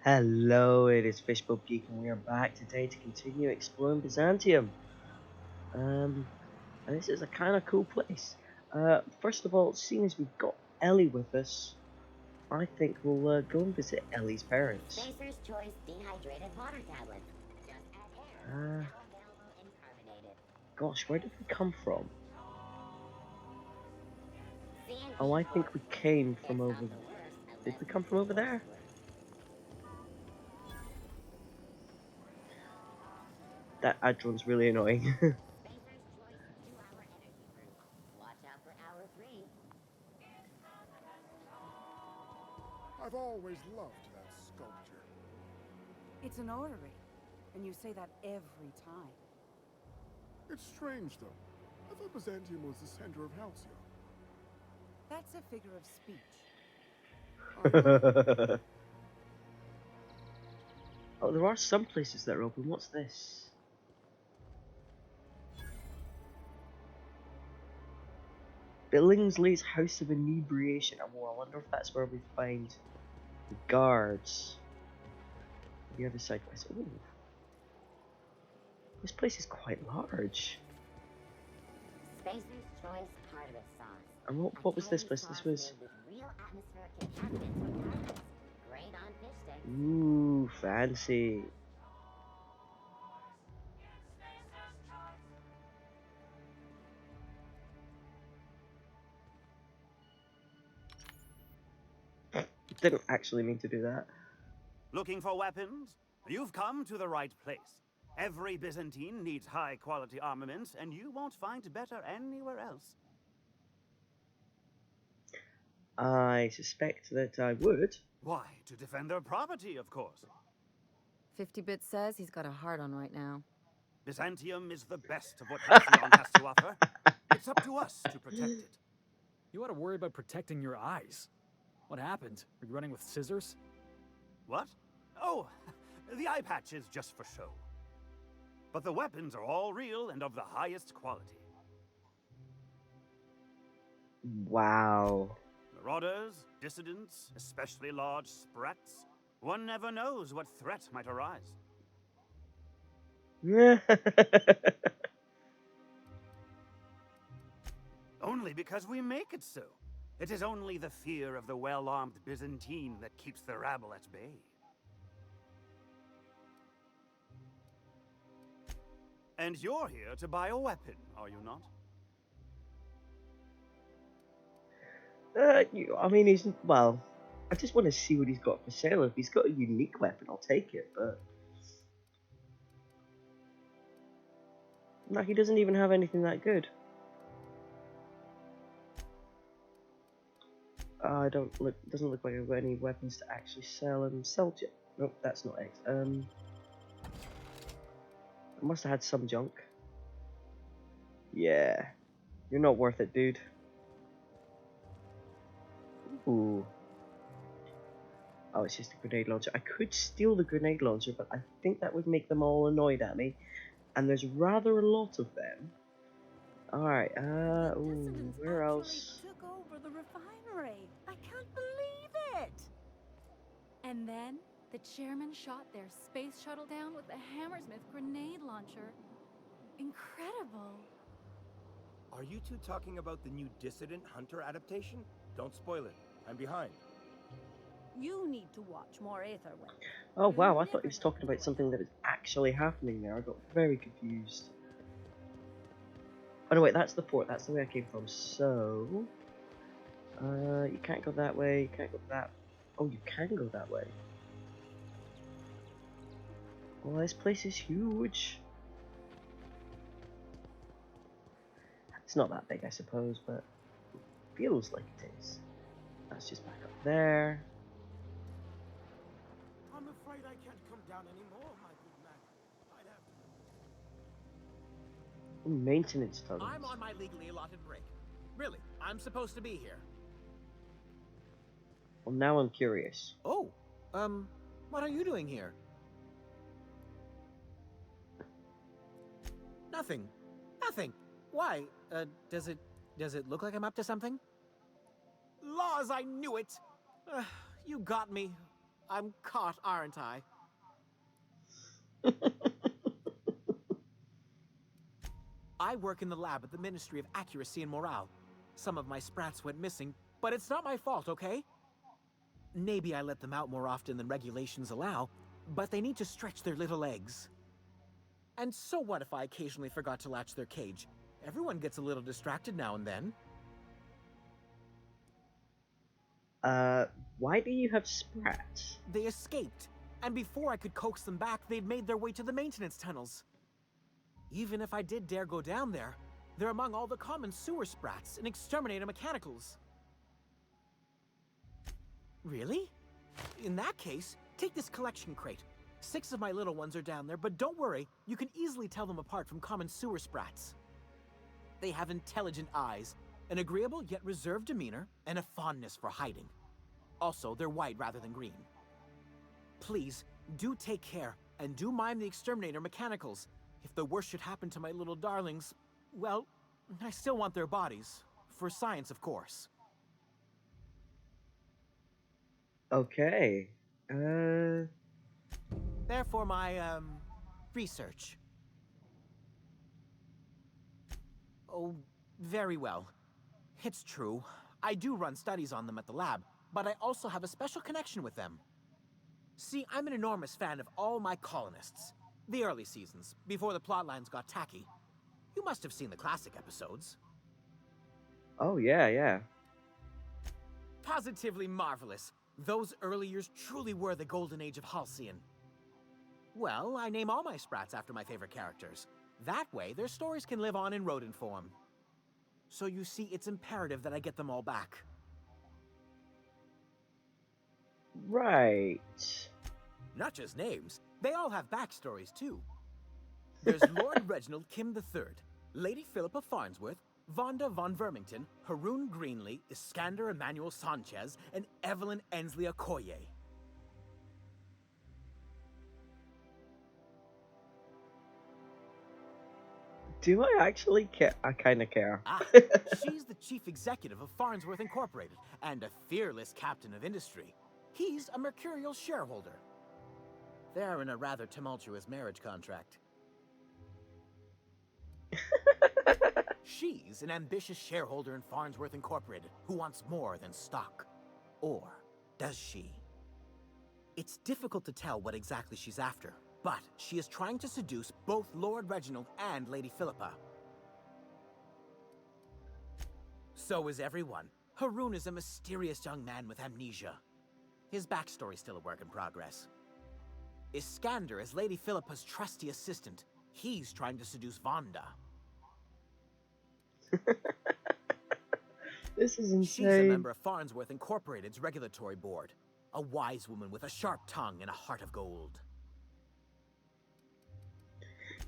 Hello, it is fishbulbgeek and we are back today to continue exploring Byzantium. And this is a kind of cool place. First of all, seeing as we've got Ellie with us, I think we'll go and visit Ellie's parents. Spacer's Choice dehydrated water tablets. Just add air. Uh, Now available in carbonated. Gosh, where did we come from? C&E Oh, I think we came It's from not over. the worst Did unless we the come from over force there? works. That Adron's really annoying. Spacer's Choice 2-hour energy brew. Watch out for hour 3. I've always loved that sculpture. It's an orrery, and you say that every time. It's strange, though. I thought Byzantium was the center of Halcyon. That's a figure of speech. Oh, there are some places that are open. What's this? Billingsley's House of Inebriation. Oh, I wonder if that's where we find the guards. The other side quest. Ooh. This place is quite large. Spacer's Choice harvest sauce. And what was this place? This was... With real atmospheric contaminants from harvest. Great on fish sticks. Ooh, fancy. Didn't actually mean to do that. Looking for weapons? You've come to the right place. Every Byzantine needs high-quality armaments, and you won't find better anywhere else. I suspect that I would. Why, to defend their property, of course. 50-bit says he's got a hard on right now. Byzantium is the best of what Halcyon has to offer. It's up to us to protect it. You ought to worry about protecting your eyes. What happened? Are you running with scissors? What? Oh, the eye patch is just for show. But the weapons are all real and of the highest quality. Wow. Marauders, dissidents, especially large sprats. One never knows what threat might arise. Only because we make it so. It is only the fear of the well-armed Byzantine that keeps the rabble at bay. And you're here to buy a weapon, are you not? I mean, he's... Well, I just want to see what he's got for sale. If he's got a unique weapon, I'll take it, but... No, he doesn't even have anything that good. I don't look. Doesn't look like I've got any weapons to actually sell and sell to. Nope, that's not it. I must have had some junk. Yeah, you're not worth it, dude. Ooh. Oh, it's just a grenade launcher. I could steal the grenade launcher, but I think that would make them all annoyed at me. And there's rather a lot of them. Alright, ooh, where else? Took over the refinery. I can't believe it. And then the chairman shot their space shuttle down with the Hammersmith grenade launcher. Incredible. Are you two talking about the new Dissident Hunter adaptation? Don't spoil it. I'm behind. You need to watch more Aetherwind. Oh wow, I thought he was talking about something that was actually happening there. I got very confused. Oh no, wait, that's the port. That's the way I came from. So, you can't go that way. You can't go that. Oh, you can go that way. Well, this place is huge. It's not that big, I suppose, but it feels like it is. That's just back up there. I'm afraid I can't come down anymore, my good man. I'd have to. Ooh, maintenance tunnels. I'm on my legally allotted break. Really, I'm supposed to be here. Well, now I'm curious. Oh, what are you doing here? Nothing. Nothing. Why? Does it look like I'm up to something? Laws, I knew it! You got me. I'm caught, aren't I? I work in the lab at the Ministry of Accuracy and Morale. Some of my sprats went missing, but it's not my fault, okay? Maybe I let them out more often than regulations allow, but they need to stretch their little legs. And so what if I occasionally forgot to latch their cage? Everyone gets a little distracted now and then. Why do you have sprats? They escaped, and before I could coax them back, they'd made their way to the maintenance tunnels. Even if I did dare go down there, they're among all the common sewer sprats and exterminator mechanicals. Really? In that case, take this collection crate. 6 of my little ones are down there, but don't worry, you can easily tell them apart from common sewer sprats. They have intelligent eyes, an agreeable yet reserved demeanor, and a fondness for hiding. Also, they're white rather than green. Please, do take care, and do mind the exterminator mechanicals. If the worst should happen to my little darlings, well, I still want their bodies. For science, of course. Okay. Therefore, my, research. Oh, very well. It's true. I do run studies on them at the lab, but I also have a special connection with them. See, I'm an enormous fan of all my colonists. The early seasons, before the plotlines got tacky. You must have seen the classic episodes. Oh, yeah. Positively marvelous. Those early years truly were the golden age of Halcyon. Well, I name all my sprats after my favorite characters. That way, their stories can live on in rodent form. So you see, it's imperative that I get them all back. Right. Not just names, they all have backstories too. There's Lord Reginald Kim III, Lady Philippa Farnsworth, Vonda von Vermington, Haroon Greenlee, Iskander Emmanuel Sanchez, and Evelyn Ensley Okoye. Do I actually care? I kind of care. She's the chief executive of Farnsworth Incorporated and a fearless captain of industry. He's a mercurial shareholder. They're in a rather tumultuous marriage contract. She's an ambitious shareholder in Farnsworth Incorporated who wants more than stock. Or does she? It's difficult to tell what exactly she's after, but she is trying to seduce both Lord Reginald and Lady Philippa. So is everyone. Haroon is a mysterious young man with amnesia. His backstory's still a work in progress. Iskander is Lady Philippa's trusty assistant. He's trying to seduce Vonda. This is insane. She's a member of Farnsworth Incorporated's regulatory board. A wise woman with a sharp tongue and a heart of gold.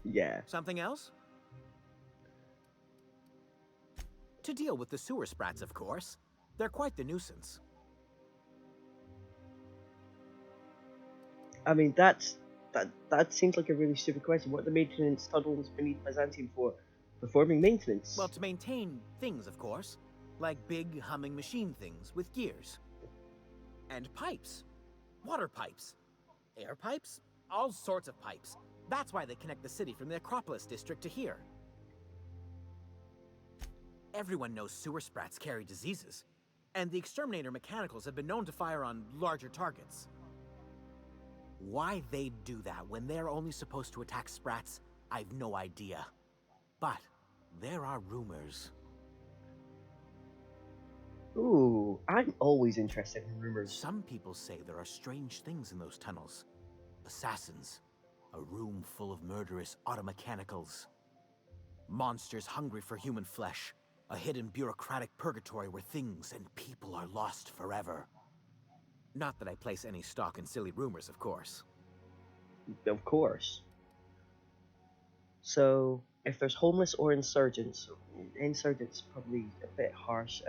Yeah. Something else? To deal with the sewer sprats, of course. They're quite the nuisance. I mean, that seems like a really stupid question. What are the maintenance tunnels beneath Byzantium for? Performing maintenance? Well, to maintain things, of course. Like big, humming machine things with gears. And pipes. Water pipes. Air pipes. All sorts of pipes. That's why they connect the city from the Acropolis district to here. Everyone knows sewer sprats carry diseases. And the exterminator mechanicals have been known to fire on larger targets. Why they'd do that when they're only supposed to attack sprats, I've no idea. But there are rumors. Ooh, I'm always interested in rumors. Some people say there are strange things in those tunnels. Assassins. A room full of murderous automechanicals. Monsters hungry for human flesh. A hidden bureaucratic purgatory where things and people are lost forever. Not that I place any stock in silly rumors, of course. Of course. So, if there's homeless or insurgents probably a bit harsh,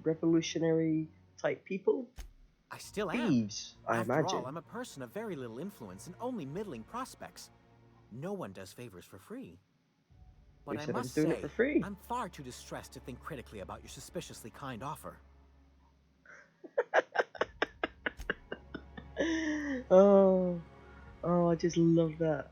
revolutionary type people? I still am. Thieves, I After imagine. all, I'm a person of very little influence and only middling prospects. No one does favors for free. But I must doing say, it for free. I'm far too distressed to think critically about your suspiciously kind offer. Oh, oh, I just love that.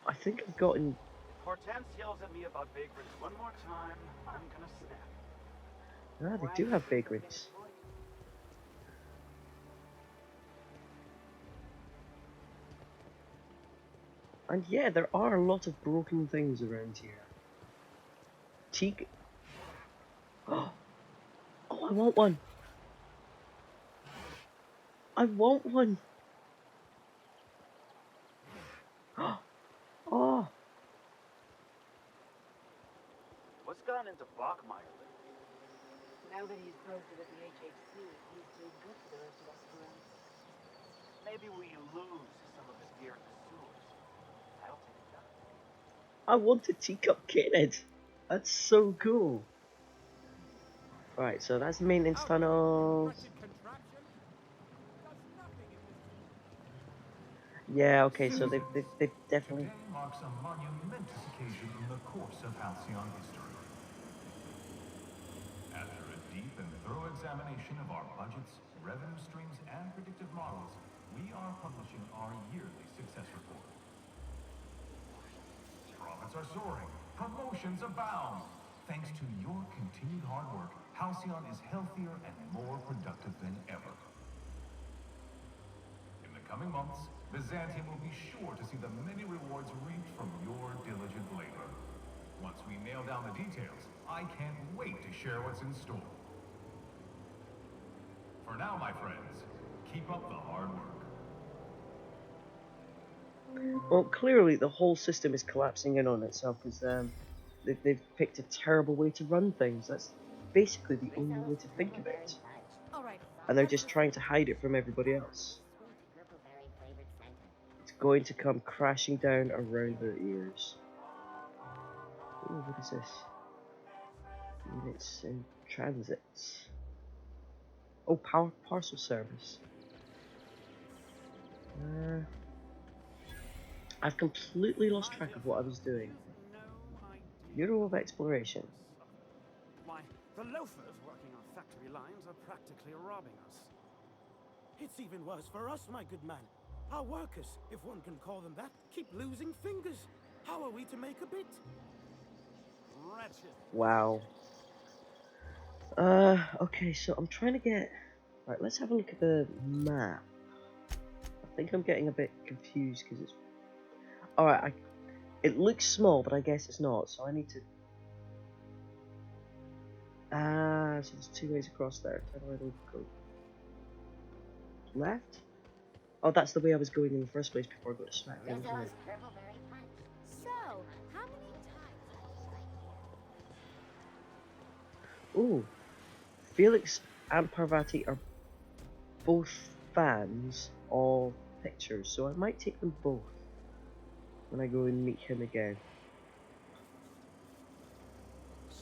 I think I've gotten. If Hortense yells at me about vagrants one more time, I'm gonna snap. Ah, they Or do have actually think of vagrants. things for you. And yeah, there are a lot of broken things around here. Teak. Oh, I want one. I want one. Oh, What's gone into Bachmeyer lately? Now that he's posted at the HHC, he's too good for the rest of us grunts. Maybe we lose some of his gear in the sewers. That'll take it down. I want a teacup kid. That's so cool. Right, so that's the maintenance Out of it, you tunnels. wretched contraption! Does nothing in this. Yeah, okay, so they've definitely. Today marks a monumentous occasion in the course of Halcyon history. After a deep and thorough examination of our budgets, revenue streams, and predictive models, we are publishing our yearly success report. Profits are soaring, promotions abound. Thanks to your continued hard work, Halcyon is healthier and more productive than ever. In the coming months, Byzantium will be sure to see the many rewards reaped from your diligent labor. Once we nail down the details, I can't wait to share what's in store. For now, my friends, keep up the hard work. Well, clearly the whole system is collapsing in on itself because they've picked a terrible way to run things. That's basically the only way to think of it. All right, And they're let's just listen. trying to hide it from everybody else. Sweet purple berry flavored center. It's going to come crashing down around their ears. Ooh, what is this? Units in transit. Oh, power parcel service. I've completely lost track of what I was doing. Bureau of Exploration. Why, the loafers working on factory lines are practically robbing us. It's even worse for us, my good man. Our workers, if one can call them that, keep losing fingers. How are we to make a bit? Wretched. Wow. Okay, so I'm trying to get... Right, let's have a look at the map. I think I'm getting a bit confused because it's... Alright, it looks small, but I guess it's not, so I need to... So there's two ways across there. How do I go? Left? Oh, that's the way I was going in the first place before I got smacked down, isn't it? Purple berry punch. So, how many times? Ooh. Felix and Parvati are both fans of pictures, so I might take them both when I go and meet him again.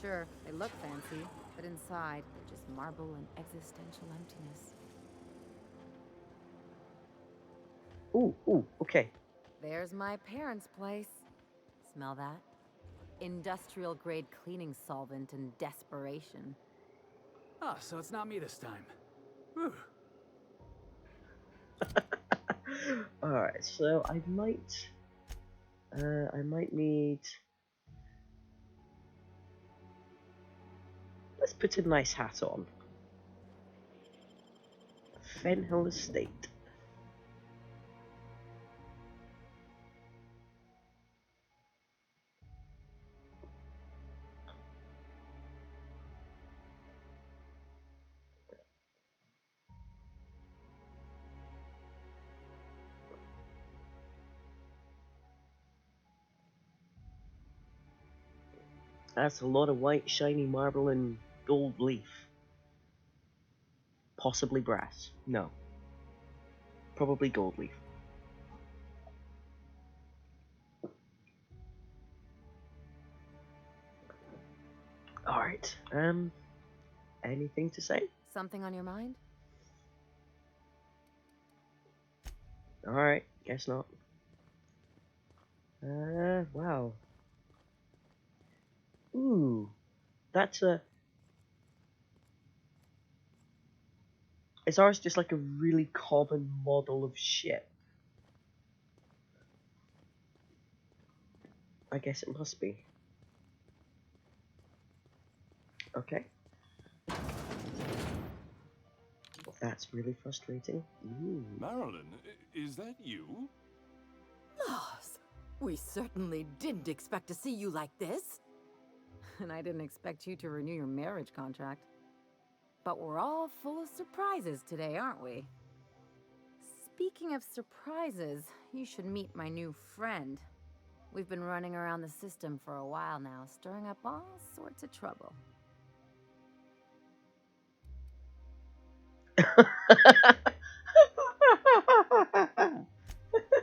Sure, they look fancy, but inside, they're just marble and existential emptiness. Ooh, okay. There's my parents' place. Smell that? Industrial grade cleaning solvent and desperation. Oh, so it's not me this time. Whew. Alright, so I might need... Let's put a nice hat on. Fenhill Estate. That's a lot of white, shiny marble and gold leaf. Possibly brass. No. Probably gold leaf. Alright, anything to say? Something on your mind? Alright, guess not. Wow. Ooh. that's a... Is ours just like a really common model of ship? I guess it must be. Okay. Well, that's really frustrating. Ooh. Marilyn, is that you? Moss, we certainly didn't expect to see you like this. And I didn't expect you to renew your marriage contract. But we're all full of surprises today, aren't we? Speaking of surprises, you should meet my new friend. We've been running around the system for a while now, stirring up all sorts of trouble.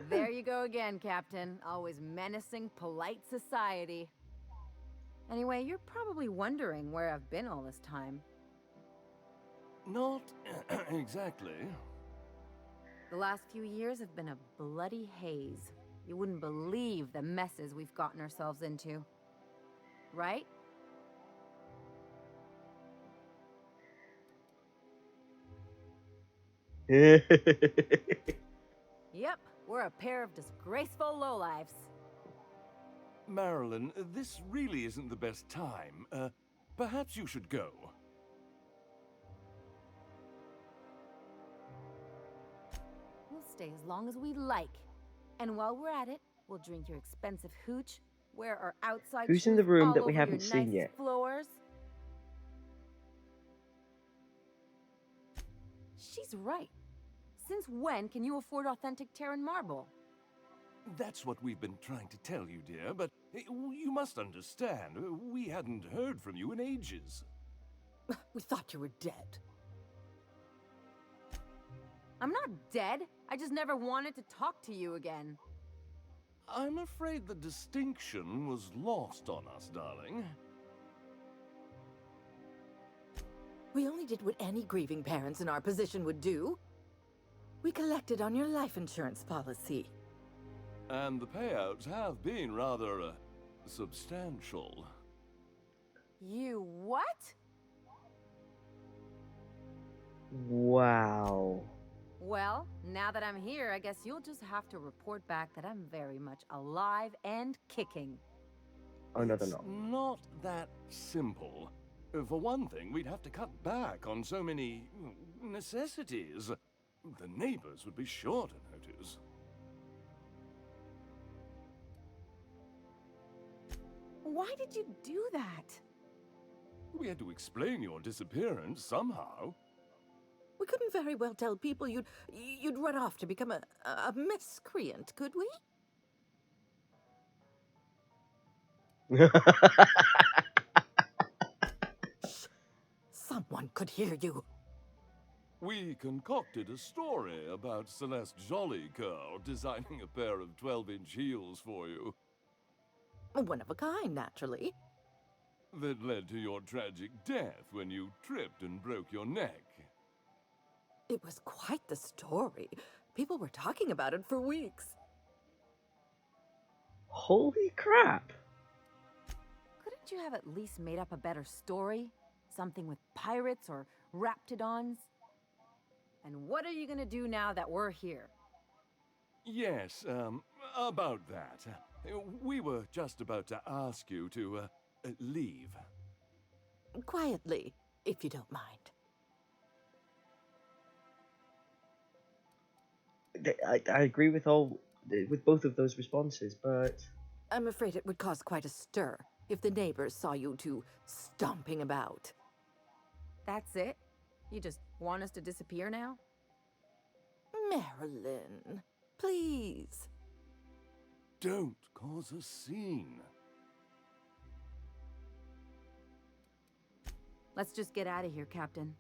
There you go again, Captain. Always menacing polite society. Anyway, you're probably wondering where I've been all this time. Not exactly. The last few years have been a bloody haze. You wouldn't believe the messes we've gotten ourselves into. Right? Yep, we're a pair of disgraceful lowlifes. Marilyn, this really isn't the best time. Perhaps you should go. We'll stay as long as we like. And while we're at it, we'll drink your expensive hooch, wear our outside Who's in the shoes room all that we over haven't your seen nice yet? floors. She's right. Since when can you afford authentic Terran marble? That's what we've been trying to tell you, dear, but you must understand, we hadn't heard from you in ages. We thought you were dead. I'm not dead. I just never wanted to talk to you again. I'm afraid the distinction was lost on us, darling. We only did what any grieving parents in our position would do. We collected on your life insurance policy. And the payouts have been rather, substantial. You what? Wow. Well, now that I'm here, I guess you'll just have to report back that I'm very much alive and kicking. Oh, no, they're It's not. not that simple. For one thing, we'd have to cut back on so many necessities. The neighbors would be sure to notice. Why did you do that? We had to explain your disappearance somehow. We couldn't very well tell people you'd run off to become a miscreant, could we? Shh. Someone could hear you. We concocted a story about Celeste Jollycurl designing a pair of 12-inch heels for you. One of a kind, naturally. That led to your tragic death when you tripped and broke your neck. It was quite the story. People were talking about it for weeks. Holy crap. Couldn't you have at least made up a better story? Something with pirates or raptidons? And what are you gonna do now that we're here? Yes, about that. We were just about to ask you to, leave. Quietly, if you don't mind. I agree with both of those responses, but I'm afraid it would cause quite a stir if the neighbors saw you two stomping about. That's it? You just want us to disappear now? Marilyn, please. Don't cause a scene. Let's just get out of here, Captain.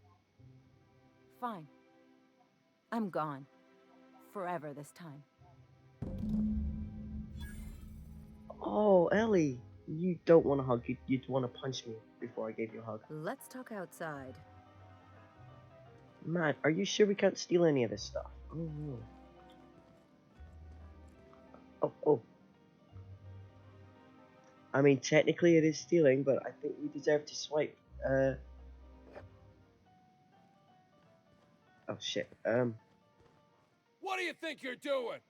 Fine. I'm gone. Forever this time. oh, Ellie, you don't want a hug. You'd want to punch me before I gave you a hug. Let's talk outside. Man, are you sure we can't steal any of this stuff? Oh no. Oh. I mean, technically it is stealing, but I think you deserve to swipe. Oh shit. What do you think you're doing?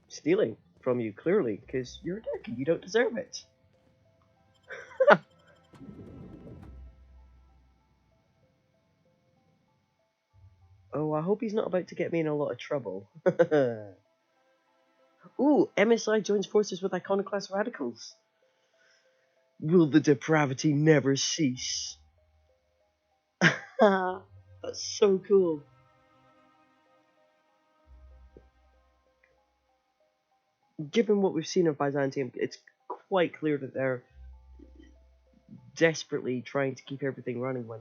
Stealing from you, clearly, because you're a dick and you don't deserve it. Oh, I hope he's not about to get me in a lot of trouble. Ooh, MSI joins forces with iconoclast radicals. Will the depravity never cease? That's so cool. Given what we've seen of Byzantium, it's quite clear that they're desperately trying to keep everything running when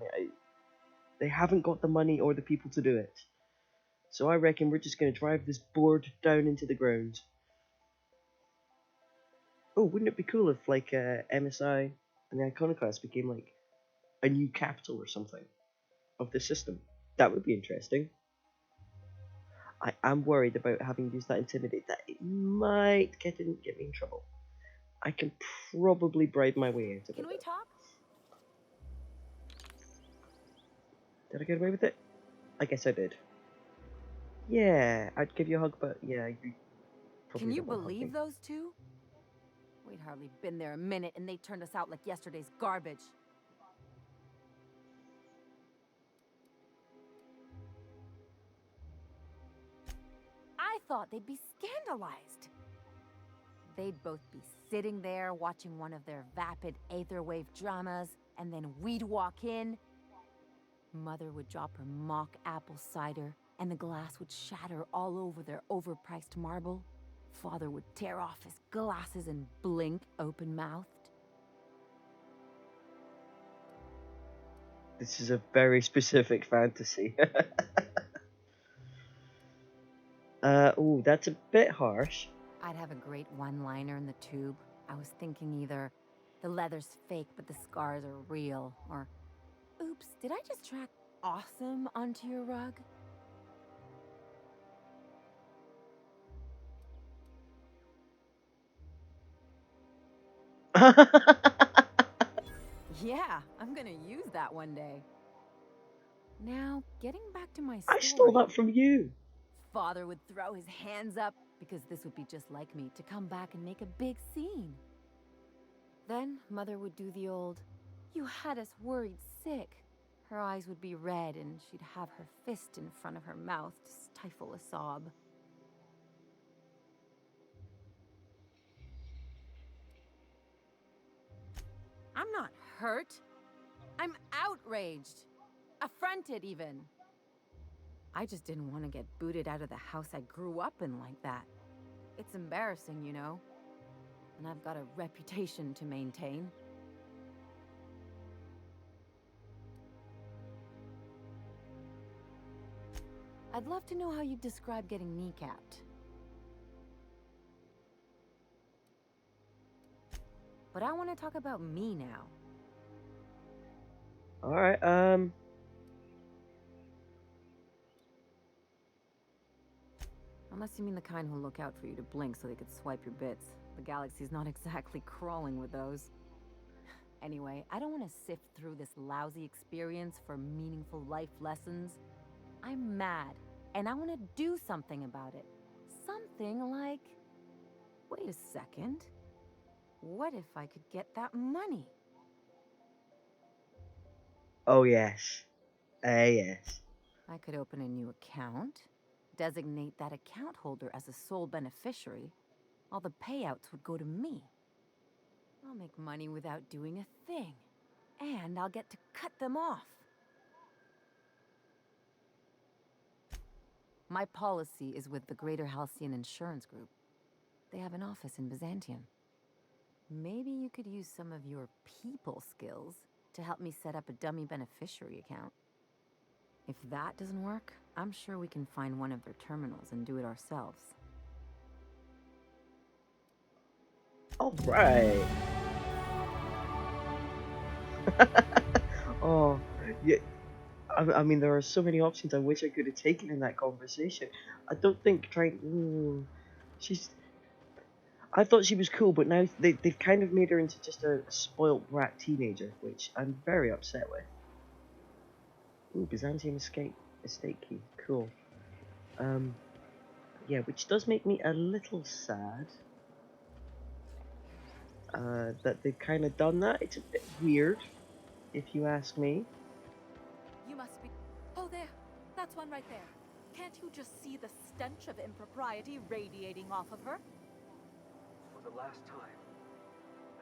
they haven't got the money or the people to do it. So I reckon we're just going to drive this board down into the ground. Oh, wouldn't it be cool if like MSI and the Iconoclast became like a new capital or something of the system? That would be interesting. I am worried about having used that Intimidate, that it might get me in trouble. I can probably bribe my way out of it. Can we talk? Did I get away with it? I guess I did. Yeah, I'd give you a hug, but yeah, you probably Can you don't want to hug me. believe those two? We'd hardly been there a minute and they turned us out like yesterday's garbage. I thought they'd be scandalized. They'd both be sitting there watching one of their vapid aetherwave dramas, and then we'd walk in. Mother would drop her mock apple cider, and the glass would shatter all over their overpriced marble. Father would tear off his glasses and blink open-mouthed. This is a very specific fantasy. Ooh, that's a bit harsh. I'd have a great one-liner in the tube. I was thinking either the leather's fake but the scars are real, or oops, did I just track awesome onto your rug? Yeah, I'm gonna use that one day. Now, getting back to my story. I stole that from you. Father would throw his hands up, because this would be just like me, to come back and make a big scene. Then Mother would do the old, "You had us worried sick." Her eyes would be red and she'd have her fist in front of her mouth to stifle a sob. I'm not hurt. I'm outraged. Affronted, even. I just didn't want to get booted out of the house I grew up in like that. It's embarrassing, you know. And I've got a reputation to maintain. I'd love to know how you'd describe getting kneecapped. But I want to talk about me now. Alright, Unless you mean the kind who'll look out for you to blink so they could swipe your bits. The galaxy's not exactly crawling with those. Anyway, I don't want to sift through this lousy experience for meaningful life lessons. I'm mad, and I want to do something about it. Something like... Wait a second. What if I could get that money? oh yes. Yes. I could open a new account, designate that account holder as a sole beneficiary. All the payouts would go to me. I'll make money without doing a thing. And I'll get to cut them off. My policy is with the Greater Halcyon Insurance Group. They have an office in Byzantium. Maybe you could use some of your people skills to help me set up a dummy beneficiary account. If that doesn't work, I'm sure we can find one of their terminals and do it ourselves. Alright. Oh, yeah. I mean, there are so many options I wish I could have taken in that conversation. I don't think trying. She's. I thought she was cool, but now they've kind of made her into just a spoilt brat teenager, which I'm very upset with. Ooh, Byzantium estate key. Cool. Yeah, which does make me a little sad. That they've kind of done that. It's a bit weird, if you ask me. You must be. Oh, there. That's one right there. Can't you just see the stench of impropriety radiating off of her? For the last time,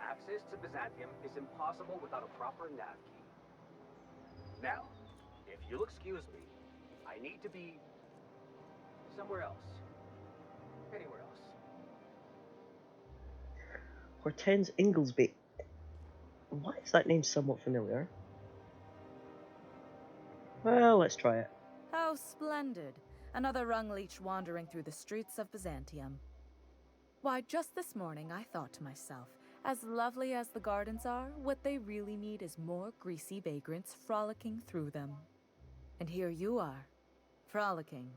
access to Byzantium is impossible without a proper nav key. Now, if you'll excuse me, I need to be somewhere else. Anywhere else. Hortense Inglesby. Why is that name somewhat familiar? Well, let's try it. How splendid. Another rung leech wandering through the streets of Byzantium. Why, just this morning I thought to myself, as lovely as the gardens are, what they really need is more greasy vagrants frolicking through them. And here you are, frolicking.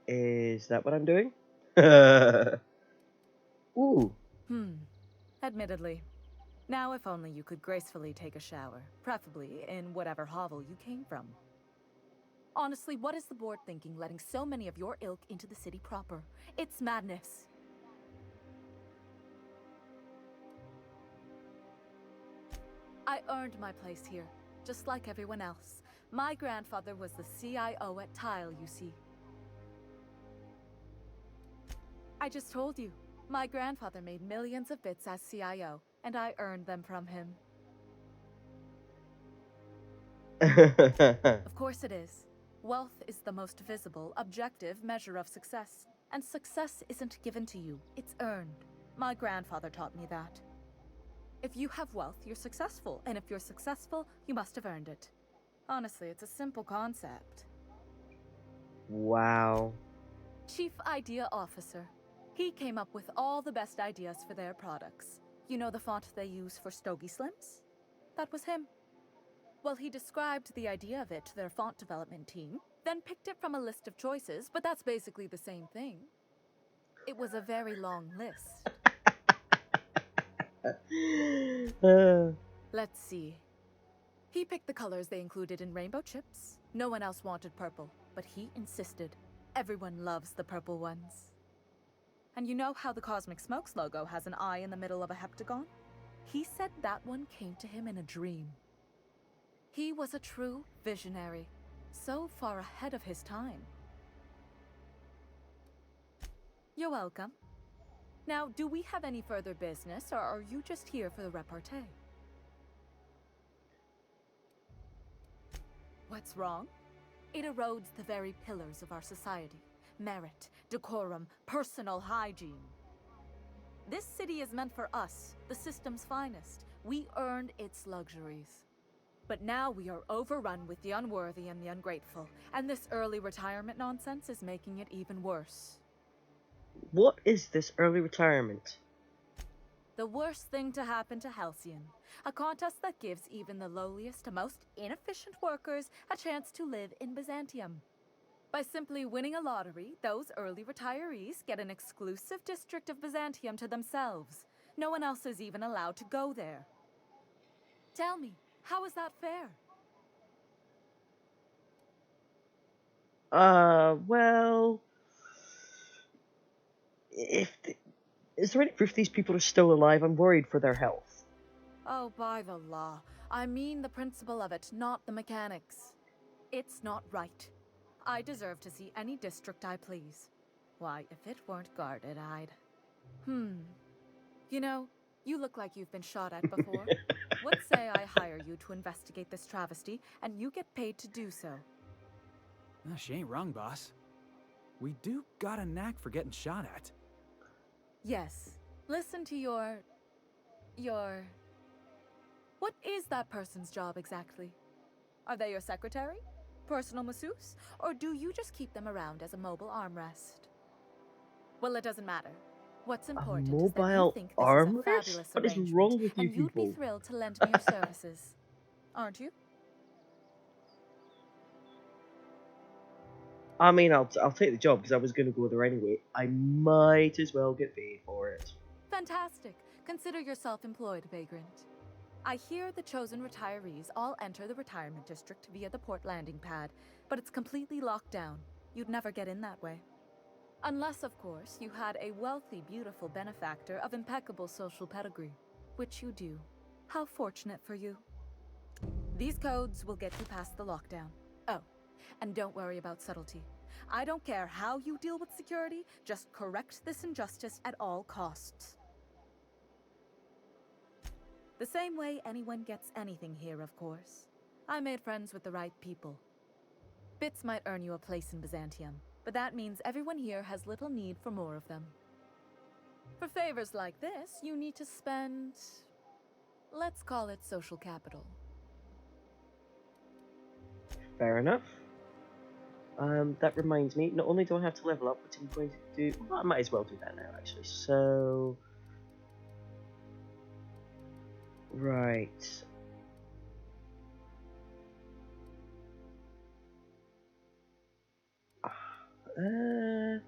Is that what I'm doing? Ooh. Admittedly. Now if only you could gracefully take a shower, preferably in whatever hovel you came from. Honestly, what is the board thinking letting so many of your ilk into the city proper? It's madness. I earned my place here, just like everyone else. My grandfather was the CIO at Tile, you see. I just told you. My grandfather made millions of bits as CIO, and I earned them from him. Of course it is. Wealth is the most visible, objective measure of success. And success isn't given to you, it's earned. My grandfather taught me that. If you have wealth, you're successful, and if you're successful, you must have earned it. Honestly, it's a simple concept. Wow. Chief Idea Officer. He came up with all the best ideas for their products. You know the font they use for Stogie Slims? That was him. Well, he described the idea of it to their font development team, then picked it from a list of choices, but that's basically the same thing. It was a very long list. Let's see. He picked the colors they included in rainbow chips. No one else wanted purple, but he insisted. Everyone loves the purple ones. And you know how the Cosmic Smokes logo has an eye in the middle of a heptagon? He said that one came to him in a dream. He was a true visionary, so far ahead of his time. You're welcome. Now, do we have any further business, or are you just here for the repartee? What's wrong? It erodes the very pillars of our society. Merit, decorum, personal hygiene. This city is meant for us, the system's finest. We earned its luxuries. But now we are overrun with the unworthy and the ungrateful, and this early retirement nonsense is making it even worse. What is this early retirement? The worst thing to happen to Halcyon. A contest that gives even the lowliest and most inefficient workers a chance to live in Byzantium. By simply winning a lottery, those early retirees get an exclusive district of Byzantium to themselves. No one else is even allowed to go there. Tell me, how is that fair? Well... Is there any proof these people are still alive? I'm worried for their health. Oh, by the law. I mean the principle of it, not the mechanics. It's not right. I deserve to see any district I please. Why, if it weren't guarded, I'd... You know, you look like you've been shot at before. What say I hire you to investigate this travesty, and you get paid to do so? She ain't wrong, boss. We do got a knack for getting shot at. Yes. Listen to your... What is that person's job exactly? Are they your secretary? Personal masseuse? Or do you just keep them around as a mobile armrest? Well, it doesn't matter. What's important is that you think this is a fabulous What is arrangement, wrong with you and you'd be people? thrilled to lend me your services. Aren't you? I mean, I'll take the job because I was going to go there anyway. I might as well get paid for it. Fantastic. Consider yourself employed, vagrant. I hear the chosen retirees all enter the retirement district via the port landing pad, but it's completely locked down. You'd never get in that way. Unless, of course, you had a wealthy, beautiful benefactor of impeccable social pedigree, which you do. How fortunate for you. These codes will get you past the lockdown. Oh, and don't worry about subtlety. I don't care how you deal with security, just correct this injustice at all costs. The same way anyone gets anything here, of course. I made friends with the right people. Bits might earn you a place in Byzantium, but that means everyone here has little need for more of them. For favors like this, you need to spend... let's call it social capital. Fair enough. That reminds me, not only do I have to level up, but I'm going to do... Well, I might as well do that now, actually. So... Right. Do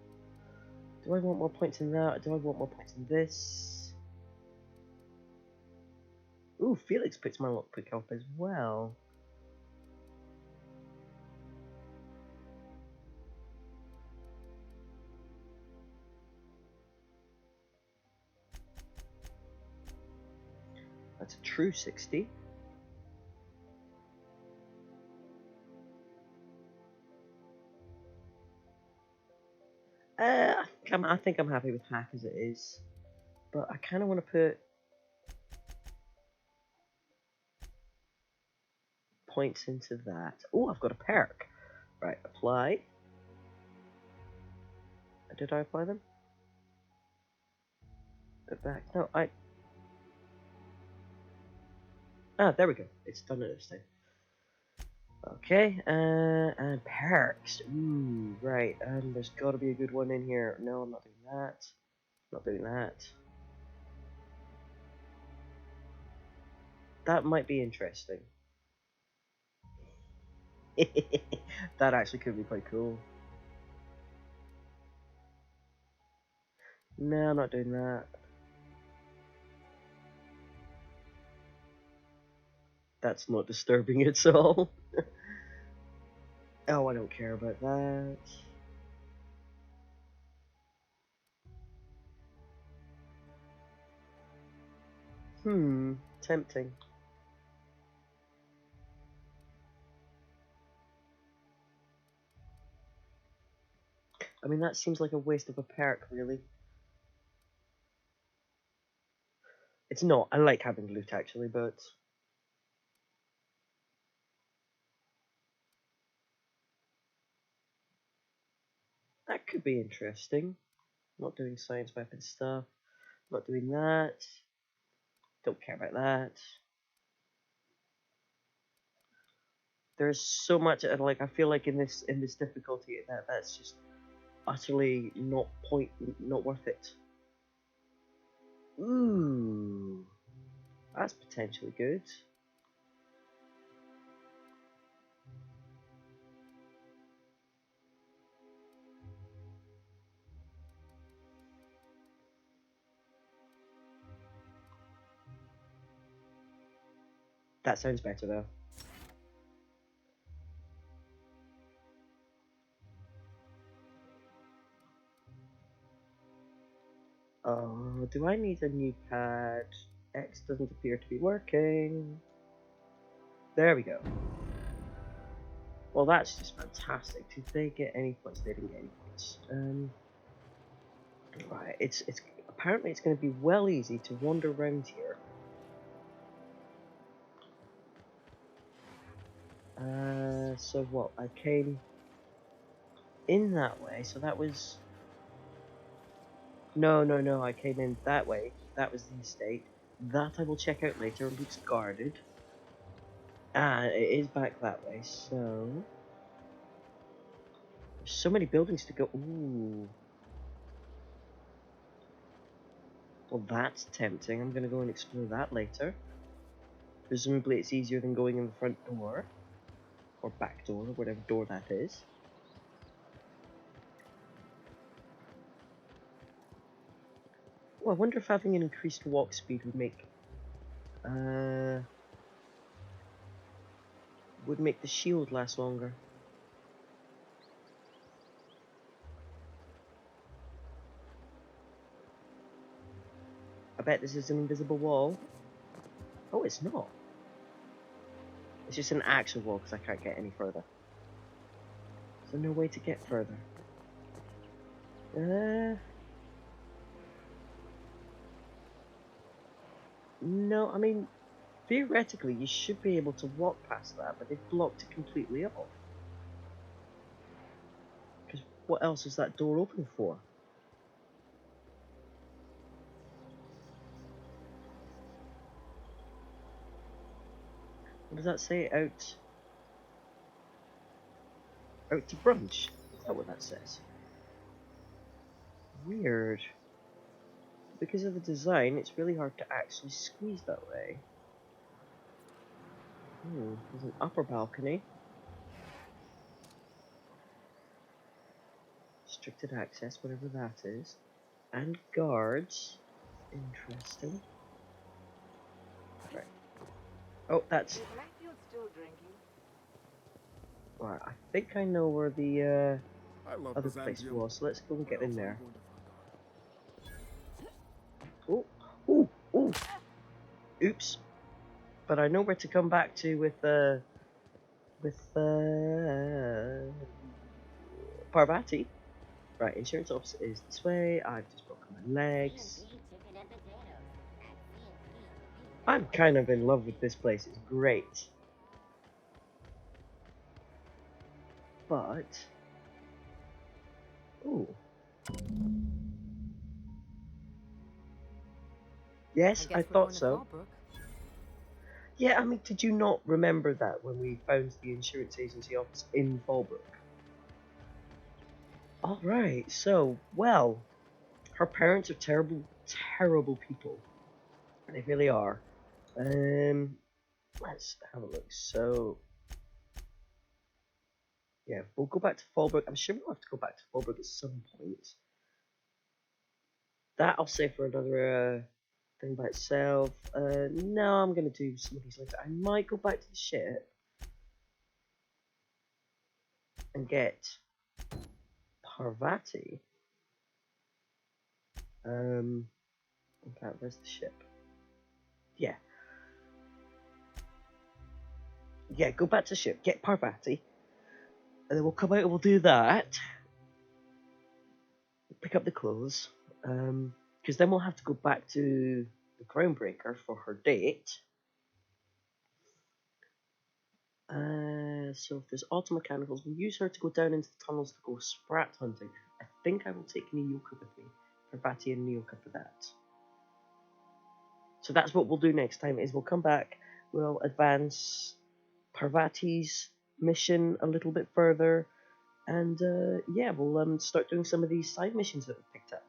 I want more points in that? Do I want more points in this? Ooh, Felix puts my lockpick up as well. That's a true 60. I think I'm happy with half as it is, but I kind of want to put points into that. Oh, I've got a perk. Right, apply. Did I apply them? Put back. No, Ah, there we go. It's done it this time. Okay, and perks. Ooh, right. There's got to be a good one in here. No, I'm not doing that. Not doing that. That might be interesting. That actually could be quite cool. No, I'm not doing that. That's not disturbing at all. Oh, I don't care about that. Tempting. I mean, that seems like a waste of a perk, really. It's not. I like having loot, actually, but... that could be interesting. Not doing science weapon stuff. Not doing that. Don't care about that. There's so much, like, I feel like in this difficulty that's just utterly not worth it. Ooh, that's potentially good. That sounds better though. Oh, do I need a new pad? X doesn't appear to be working. There we go. Well, that's just fantastic. Did they get any points? They didn't get any points. Right, it's apparently it's going to be well easy to wander around here. So what? I came in that way, so that was... No, I came in that way. That was the estate. That I will check out later. It looks guarded. Ah, it is back that way, so... there's so many buildings to go... Ooh. Well, that's tempting. I'm going to go and explore that later. Presumably it's easier than going in the front door. Or back door, or whatever door that is. Oh, I wonder if having an increased walk speed would make the shield last longer. I bet this is an invisible wall. Oh, it's not. It's just an actual wall because I can't get any further. Is there no way to get further? No, I mean, theoretically you should be able to walk past that, but they've blocked it completely off. Because what else is that door open for? What does that say? Out to brunch? Is that what that says? Weird. Because of the design, it's really hard to actually squeeze that way. There's an upper balcony. Restricted access, whatever that is. And guards. Interesting. Right. Oh, that's... Is Matthew still drinking? Right, I think I know where the I love other place Byzantium. was, so let's go and get What in else are we there. going to find out? Oh, ooh, ooh. Oops. But I know where to come back to with Parvati. Right, insurance office is this way. I've just broken my legs. I'm kind of in love with this place. It's great. But... Ooh. Yes, I thought so. Yeah, I mean, did you not remember that when we found the insurance agency office in Fallbrook? Alright, so, well, her parents are terrible, terrible people. They really are. Let's have a look. So, yeah, we'll go back to Fallbrook. I'm sure we'll have to go back to Fallbrook at some point. That I'll save for another thing by itself. No, I'm going to do some of these later. I might go back to the ship and get Parvati. In fact, where's the ship? Yeah. Yeah, go back to the ship, get Parvati, and then we'll come out and we'll do that. Pick up the clothes. Because then we'll have to go back to the Groundbreaker for her date. So if there's auto mechanicals, we'll use her to go down into the tunnels to go sprat hunting. I think I will take Nyoka with me. Parvati and Nyoka for that. So that's what we'll do next time, is we'll come back, we'll advance Parvati's mission a little bit further, and yeah, we'll start doing some of these side missions that we've picked up,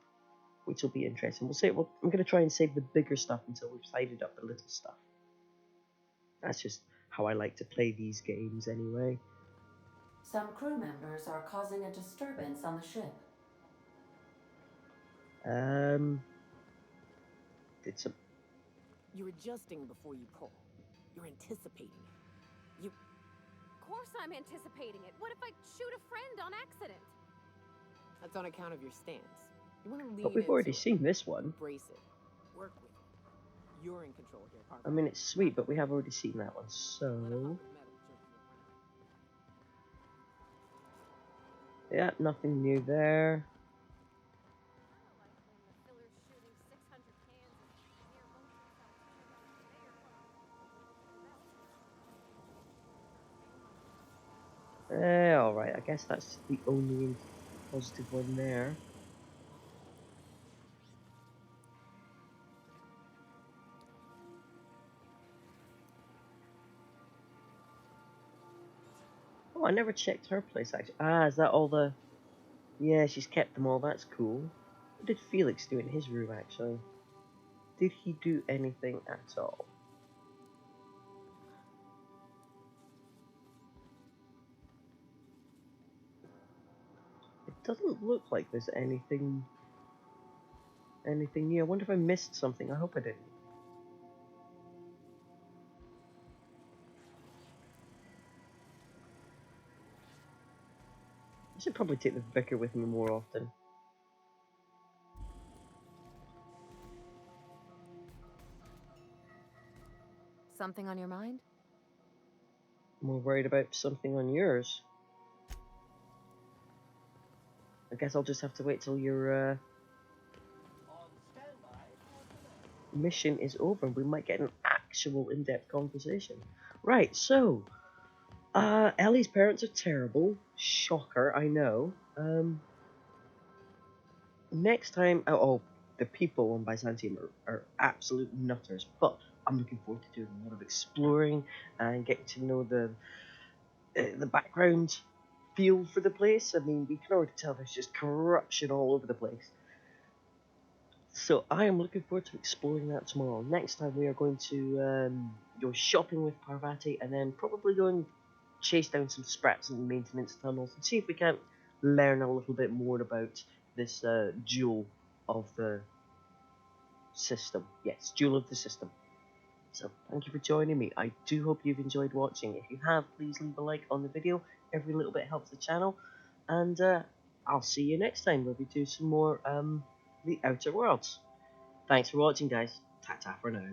which will be interesting. I'm going to try and save the bigger stuff until we've tidied up the little stuff. That's just how I like to play these games anyway. Some crew members are causing a disturbance on the ship. Did some... You're adjusting before you pull. You're anticipating it. Of course I'm anticipating it. What if I shoot a friend on accident? That's on account of your stance. You want to lean But we've already into it. seen this one. Embrace it. Work with it. You're in control here, Parker. I mean, it's sweet, but we have already seen that one, so... Yeah, nothing new there. Alright, I guess that's the only positive one there. Oh, I never checked her place actually. Ah, is that all the... Yeah, she's kept them all, that's cool. What did Felix do in his room actually? Did he do anything at all? It doesn't look like there's anything anything new. I wonder if I missed something. I hope I didn't. I should probably take the vicar with me more often. Something on your mind? More worried about something on yours. I guess I'll just have to wait till your mission is over. We might get an actual in-depth conversation. Right, so Ellie's parents are terrible. Shocker, I know. Next time, the people on Byzantium are absolute nutters, but I'm looking forward to doing a lot of exploring and getting to know the background feel for the place. I mean, we can already tell there's just corruption all over the place. So I am looking forward to exploring that tomorrow. Next time we are going to go shopping with Parvati and then probably go and chase down some sprats in the maintenance tunnels and see if we can't learn a little bit more about this jewel of the system. Yes, jewel of the system. So thank you for joining me. I do hope you've enjoyed watching. If you have, please leave a like on the video. Every little bit helps the channel. And I'll see you next time where we do some more The Outer Worlds. Thanks for watching, guys. Ta-ta for now.